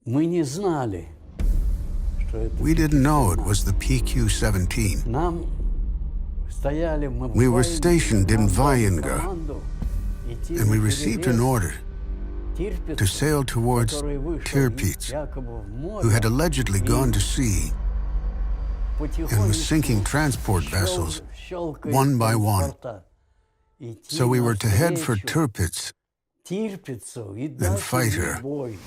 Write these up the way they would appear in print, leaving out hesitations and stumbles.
Мы не знали, что это. We didn't know it was the PQ-17. Нам стояли, мы We were в stationed in нам дали Vajenga, команду идти and we на received an перерез order Тирпицу, to sail towards который вышел Tirpitz, якобы в море, who had allegedly и gone to sea and was sinking transport vessels щелкает one by one. транспорта. Идти So we were to head for навстречу Tirpitz Тирпицу и and дать fight ему her. бой.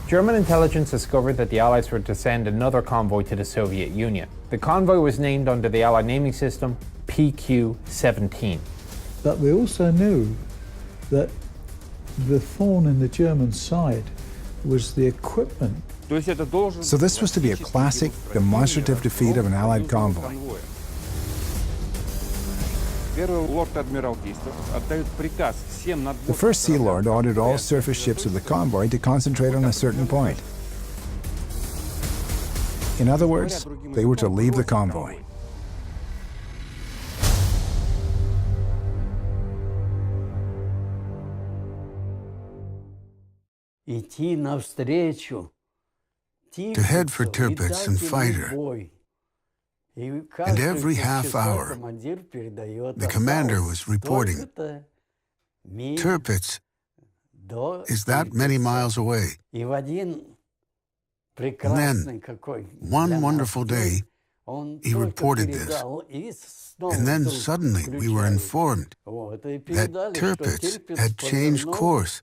German intelligence discovered that the Allies were to send another convoy to the Soviet Union. The convoy was named under the Allied naming system PQ-17. But we also knew that the thorn in the German side was the equipment. So this was to be a classic, demonstrative defeat of an Allied convoy. The First Sea Lord ordered all surface ships of the convoy to concentrate on a certain point. In other words, they were to leave the convoy. Идти навстречу To head for Tirpitz and fight her. And every half hour, the commander was reporting, Tirpitz is that many miles away. And then, one wonderful day, he reported this. And then suddenly we were informed that Tirpitz had changed course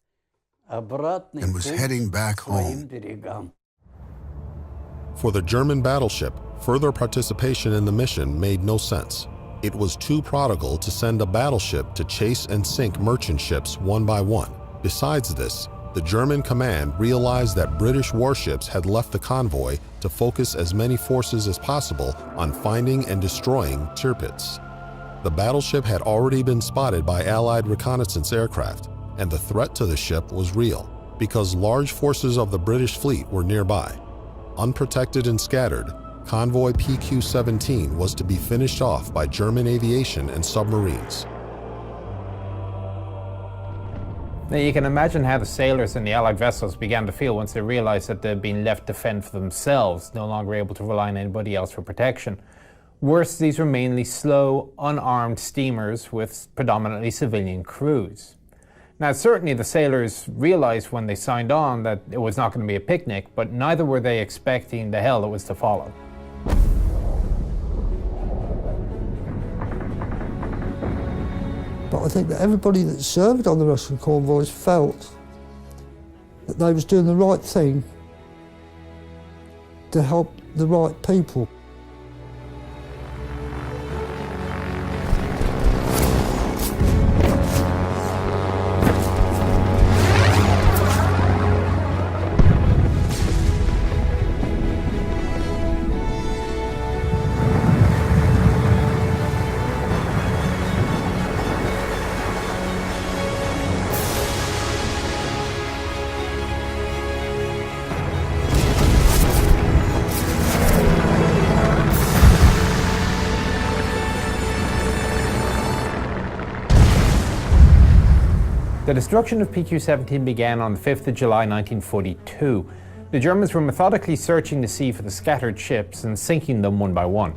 and was heading back home. For the German battleship, further participation in the mission made no sense. It was too prodigal to send a battleship to chase and sink merchant ships one by one. Besides this, the German command realized that British warships had left the convoy to focus as many forces as possible on finding and destroying Tirpitz. The battleship had already been spotted by Allied reconnaissance aircraft, and the threat to the ship was real, because large forces of the British fleet were nearby. Unprotected and scattered, Convoy PQ-17 was to be finished off by German aviation and submarines. Now you can imagine how the sailors in the Allied vessels began to feel once they realized that they'd been left to fend for themselves, no longer able to rely on anybody else for protection. Worse, these were mainly slow, unarmed steamers with predominantly civilian crews. Now, certainly the sailors realized when they signed on that it was not going to be a picnic, but neither were they expecting the hell that was to follow. But I think that everybody that served on the Russian convoys felt that they was doing the right thing to help the right people. The destruction of PQ-17 began on the 5th of July 1942. The Germans were methodically searching the sea for the scattered ships and sinking them one by one.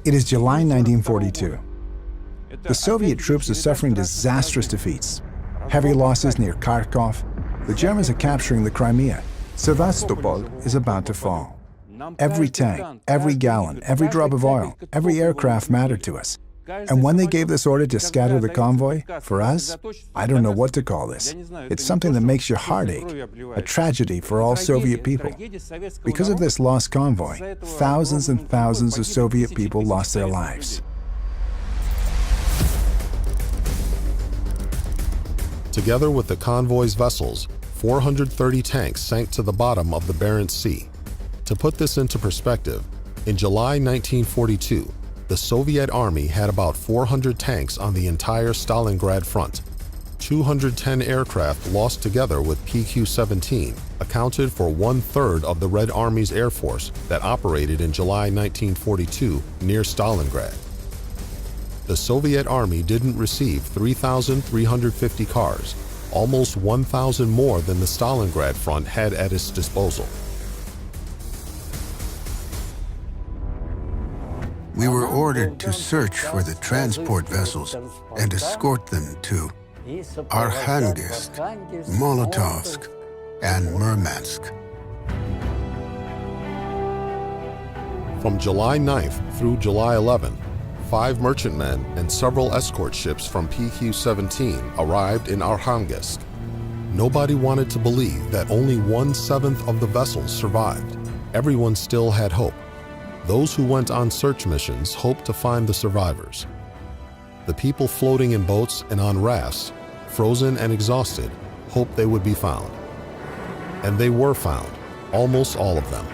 It is July 1942. The Soviet troops are suffering disastrous defeats. Heavy losses near Kharkov. The Germans are capturing the Crimea. Sevastopol is about to fall. Every tank, every gallon, every drop of oil, every aircraft mattered to us. And when they gave this order to scatter the convoy, for us, I don't know what to call this. It's something that makes your heart ache, a tragedy for all Soviet people. Because of this lost convoy, thousands and thousands of Soviet people lost their lives. Together with the convoy's vessels, 430 tanks sank to the bottom of the Barents Sea. To put this into perspective, in July 1942, the Soviet army had about 400 tanks on the entire Stalingrad front. 210 aircraft lost together with PQ-17 accounted for 1/3 of the Red Army's air force that operated in July 1942 near Stalingrad. The Soviet Army didn't receive 3,350 cars, almost 1,000 more than the Stalingrad front had at its disposal. We were ordered to search for the transport vessels and escort them to Arkhangelsk, Molotovsk, and Murmansk. From July 9th through July 11th, 5 merchantmen and several escort ships from PQ-17 arrived in Arkhangelsk. Nobody wanted to believe that only 1/7 of the vessels survived. Everyone still had hope. Those who went on search missions hoped to find the survivors. The people floating in boats and on rafts, frozen and exhausted, hoped they would be found. And they were found, almost all of them.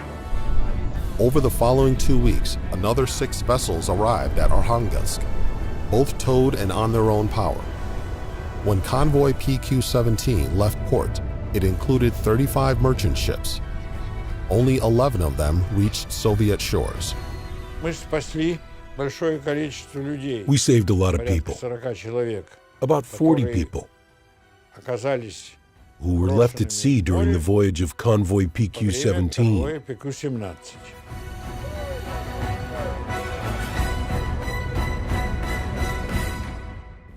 Over the following 2 weeks, another 6 vessels arrived at Arkhangelsk, both towed and on their own power. When convoy PQ-17 left port, it included 35 merchant ships. Only 11 of them reached Soviet shores. We saved a lot of people, about 40 people, who were left at sea during the voyage of convoy PQ-17.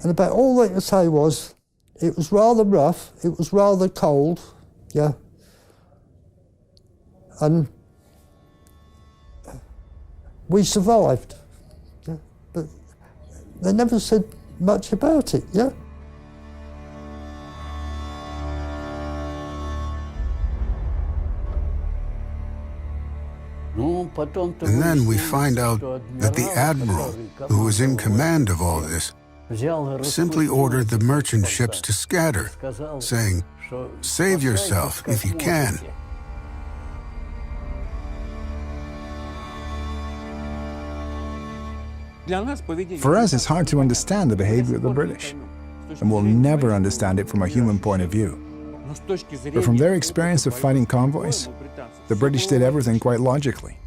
And about all they could say was, it was rather rough, it was rather cold, yeah. And we survived, yeah. But they never said much about it, yeah. And then we find out that the admiral, who was in command of all this, simply ordered the merchant ships to scatter, saying, "Save yourself if you can." For us, it's hard to understand the behavior of the British, and we'll never understand it from a human point of view. But from their experience of fighting convoys, the British did everything quite logically.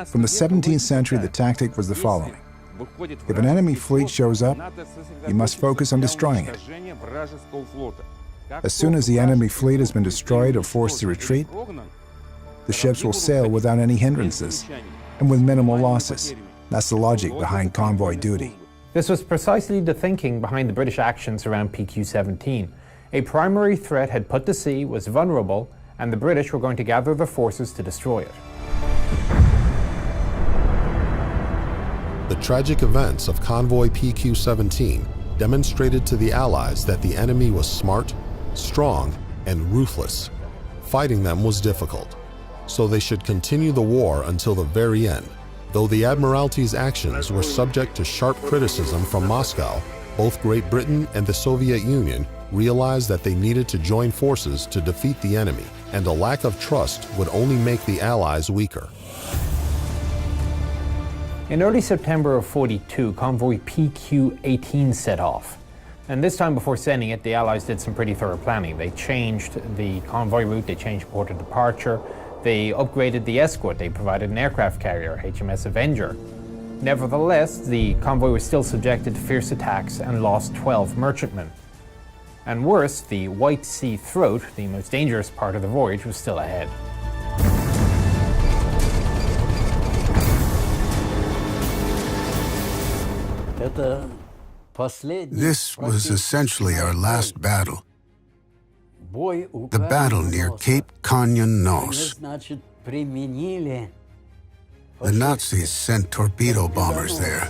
From the 17th century, the tactic was the following. If an enemy fleet shows up, you must focus on destroying it. As soon as the enemy fleet has been destroyed or forced to retreat, the ships will sail without any hindrances and with minimal losses. That's the logic behind convoy duty. This was precisely the thinking behind the British actions around PQ-17. A primary threat had put to sea, was vulnerable, and the British were going to gather their forces to destroy it. The tragic events of convoy PQ-17 demonstrated to the Allies that the enemy was smart, strong, and ruthless. Fighting them was difficult, so they should continue the war until the very end. Though the Admiralty's actions were subject to sharp criticism from Moscow, both Great Britain and the Soviet Union realized that they needed to join forces to defeat the enemy, and a lack of trust would only make the Allies weaker. In early September of '42, convoy PQ-18 set off. And this time before sending it, the Allies did some pretty thorough planning. They changed the convoy route, they changed port of departure, they upgraded the escort, they provided an aircraft carrier, HMS Avenger. Nevertheless, the convoy was still subjected to fierce attacks and lost 12 merchantmen. And worse, the White Sea Throat, the most dangerous part of the voyage, was still ahead. This was essentially our last battle. The battle near Cape Kanyon-Nos. The Nazis sent torpedo bombers there.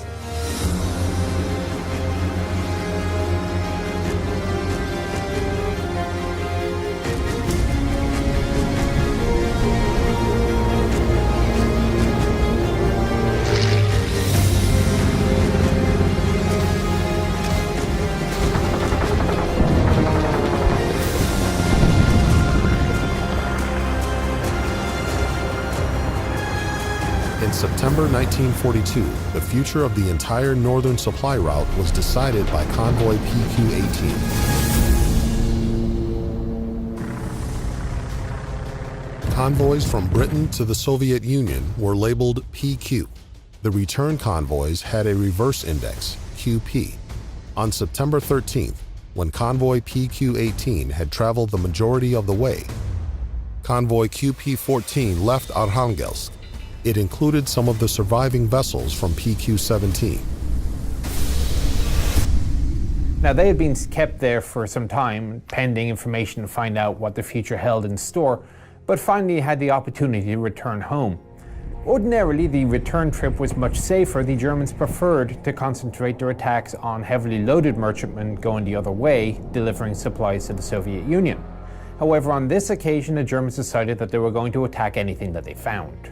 September 1942, the future of the entire northern supply route was decided by Convoy PQ-18. Convoys from Britain to the Soviet Union were labeled PQ. The return convoys had a reverse index, QP. On September 13th, when Convoy PQ-18 had traveled the majority of the way, Convoy QP-14 left Arkhangelsk. It included some of the surviving vessels from PQ-17. Now, they had been kept there for some time, pending information to find out what the future held in store, but finally had the opportunity to return home. Ordinarily, the return trip was much safer. The Germans preferred to concentrate their attacks on heavily loaded merchantmen going the other way, delivering supplies to the Soviet Union. However, on this occasion, the Germans decided that they were going to attack anything that they found.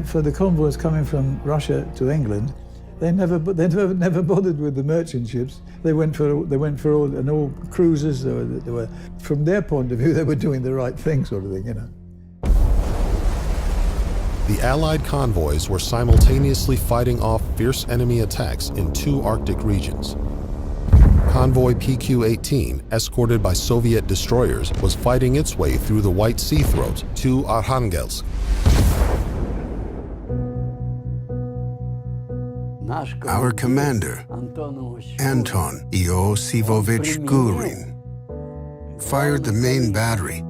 For the convoys coming from Russia to England, they never bothered with the merchant ships. They went for all cruisers. They were, from their point of view, they were doing the right thing, sort of thing, you know. The Allied convoys were simultaneously fighting off fierce enemy attacks in two Arctic regions. Convoy PQ-18, escorted by Soviet destroyers, was fighting its way through the White Sea throat to Arkhangelsk. Our commander, Anton Iosifovich Gurin, fired the main battery.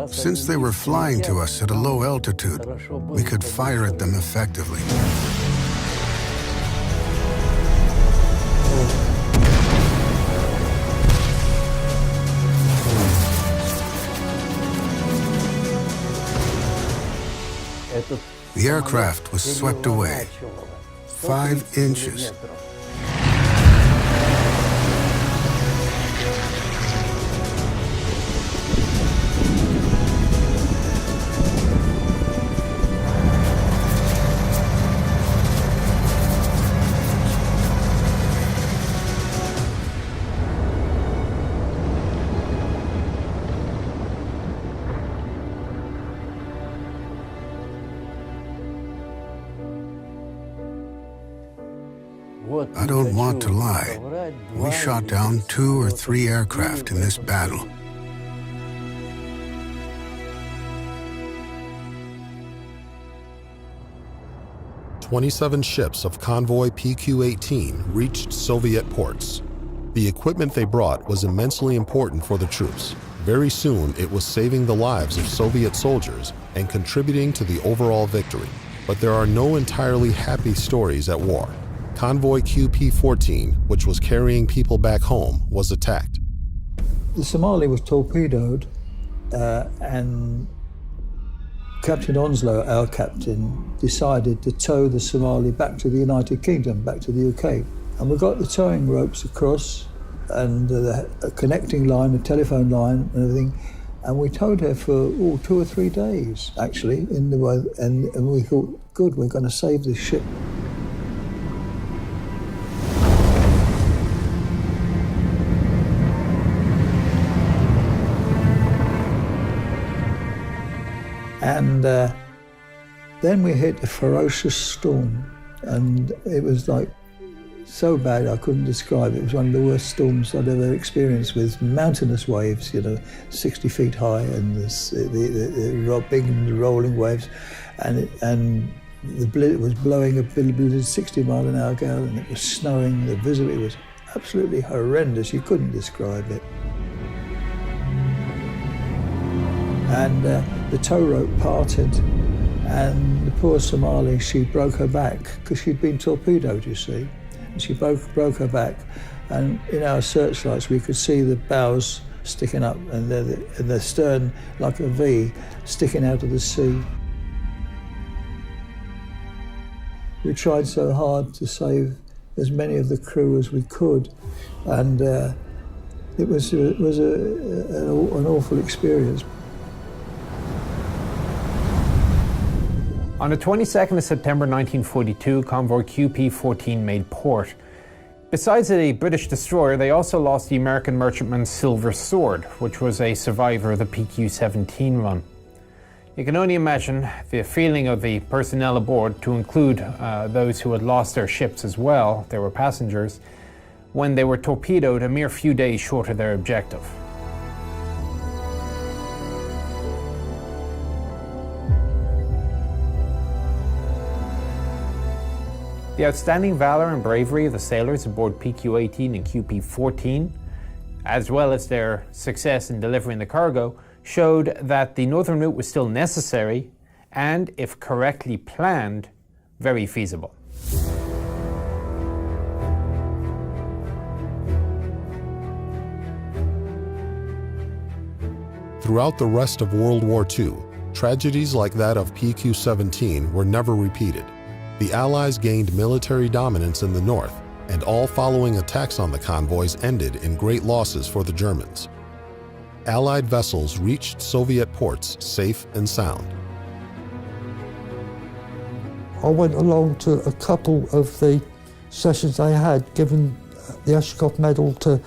Since they were flying to us at a low altitude, we could fire at them effectively. The aircraft was swept away 5 inches. I don't want to lie. We shot down 2 or 3 aircraft in this battle. "27 ships of Convoy PQ-18 reached Soviet ports. The equipment they brought was immensely important for the troops. Very soon, it was saving the lives of Soviet soldiers and contributing to the overall victory. But there are no entirely happy stories at war. Convoy QP-14, which was carrying people back home, was attacked. The Somali was torpedoed, and Captain Onslow, our captain, decided to tow the Somali back to the United Kingdom, back to the UK. And we got the towing ropes across and a connecting line, a telephone line and everything. And we towed her for 2 or 3 days, actually, in the way, and we thought, good, we're going to save this ship. And then we hit a ferocious storm, and it was like so bad I couldn't describe it. It was one of the worst storms I'd ever experienced, with mountainous waves, 60 feet high, and the big rolling waves, and it was blowing a 60-mile-an-hour gale, and it was snowing. The visibility was absolutely horrendous. You couldn't describe it. And the tow rope parted, and the poor Somali, she broke her back, because she'd been torpedoed, you see. And she broke her back, and in our searchlights we could see the bows sticking up, and the stern, like a V, sticking out of the sea. We tried so hard to save as many of the crew as we could, and it was an awful experience. On the 22nd of September 1942, Convoy QP-14 made port. Besides a British destroyer, they also lost the American merchantman Silver Sword, which was a survivor of the PQ-17 run. You can only imagine the feeling of the personnel aboard, to include those who had lost their ships as well, they were passengers, when they were torpedoed a mere few days short of their objective. The outstanding valor and bravery of the sailors aboard PQ-18 and QP-14, as well as their success in delivering the cargo, showed that the northern route was still necessary and, if correctly planned, very feasible. Throughout the rest of World War II, tragedies like that of PQ-17 were never repeated. The Allies gained military dominance in the north, and all following attacks on the convoys ended in great losses for the Germans. Allied vessels reached Soviet ports safe and sound. I went along to a couple of the sessions they had, giving the Ashkoff Medal to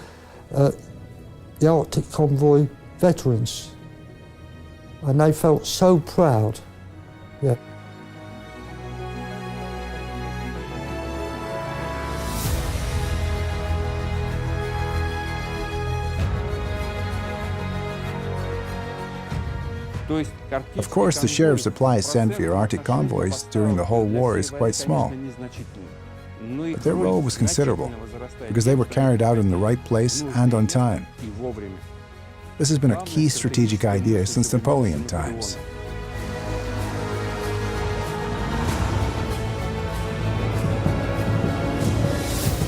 the Arctic Convoy veterans, and they felt so proud. Yeah. Of course, the share of supplies sent via Arctic convoys during the whole war is quite small. But their role was considerable, because they were carried out in the right place and on time. This has been a key strategic idea since Napoleon times.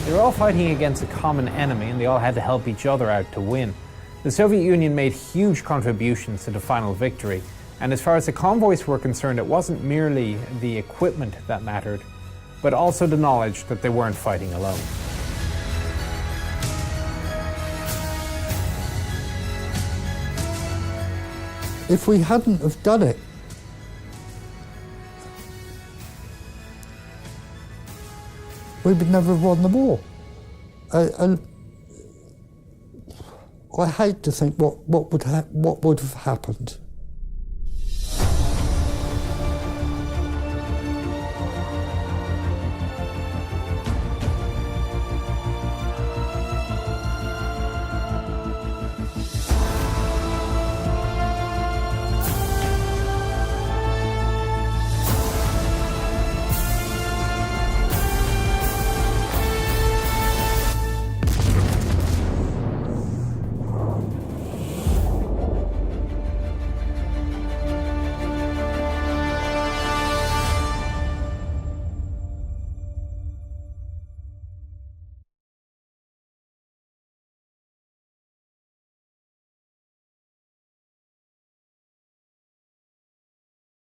They were all fighting against a common enemy, and they all had to help each other out to win. The Soviet Union made huge contributions to the final victory, and as far as the convoys were concerned, it wasn't merely the equipment that mattered, but also the knowledge that they weren't fighting alone. If we hadn't have done it, we would never have won the war. And I hate to think what would have happened.